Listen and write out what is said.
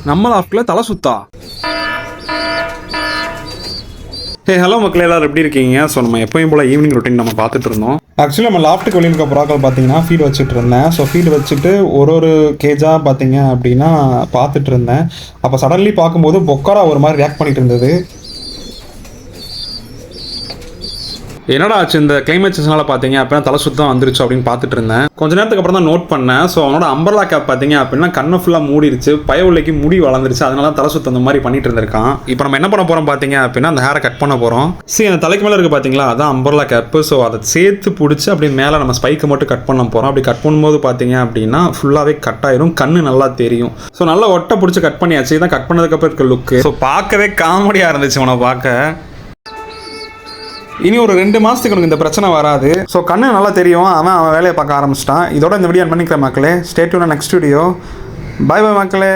நம்ம லாஃப்டில் தலை சுத்தா. ஹலோ மக்கள், எல்லாரும் எப்படி இருக்கீங்க? ஸோ நம்ம எப்பயும் போல் ஈவினிங் ரொட்டீன் நம்ம பார்த்துட்டு இருந்தோம். ஆக்சுவலி நம்ம லாஃப்ட்டுக்கு வெளியில் இருக்க புறாக்கள் பார்த்தீங்கன்னா ஃபீட் வச்சுட்டு இருந்தேன். ஸோ ஃபீட் வச்சுட்டு ஒரு கேஜாக பார்த்தீங்க அப்படின்னா பார்த்துட்டு இருந்தேன். அப்போ சடன்லி பார்க்கும்போது பொக்காரா ஒரு மாதிரி ரியாக்ட் பண்ணிட்டு இருந்தது. என்னடா ஆச்சு இந்த கிளைமேட் சேஞ்ச்னால பார்த்தீங்க அப்படின்னா தலை சுத்தம் வந்துருச்சு அப்படின்னு பார்த்துட்டு இருந்தேன். கொஞ்ச நேரத்துக்கு அப்புறம் தான் நோட் பண்ணேன். ஸோ அவனோட அம்பர்லா கேப் பார்த்தீங்க அப்படின்னா கண்ணை ஃபுல்லாக மூடிடுச்சு, பயவுள்ளைக்கு முடி வளர்ந்துருச்சு. அதனால தலை சுத்தம் அந்த மாதிரி பண்ணிட்டு இருந்திருக்கான். இப்போ நம்ம என்ன பண்ண போகிறோம் பார்த்தீங்க அப்படின்னா அந்த ஹேரை கட் பண்ண போகிறோம். சரி, அந்த தலைக்கு மேலே இருக்குது பார்த்தீங்களா, அதான் அம்பர்லா கேப்பு. ஸோ அதை சேர்த்து பிடிச்சி அப்படி மேலே நம்ம ஸ்பைக்கை மட்டும் கட் பண்ண போகிறோம். அப்படி கட் பண்ணும்போது பார்த்தீங்க அப்படின்னா ஃபுல்லாகவே கட் ஆயிரும், கண்ணு நல்லா தெரியும். ஸோ நல்லா ஒட்டை பிடிச்சி கட் பண்ணியாச்சு. இதான் கட் பண்ணதுக்கப்புறம் இருக்க லுக்கு. ஸோ பார்க்கவே காமெடியாக இருந்துச்சு அவனை பார்க்க. இனி ஒரு 2 மாதத்துக்கு எனக்கு இந்த பிரச்சனை வராது. ஸோ கண்ணு நல்லா தெரியும், அவன் வேலையை பார்க்க ஆரம்பிச்சிட்டான். இதோட இந்த வீடியோ பண்ணிக்கிறேன் மக்களே. Stay tune next video. Bye bye மக்களே.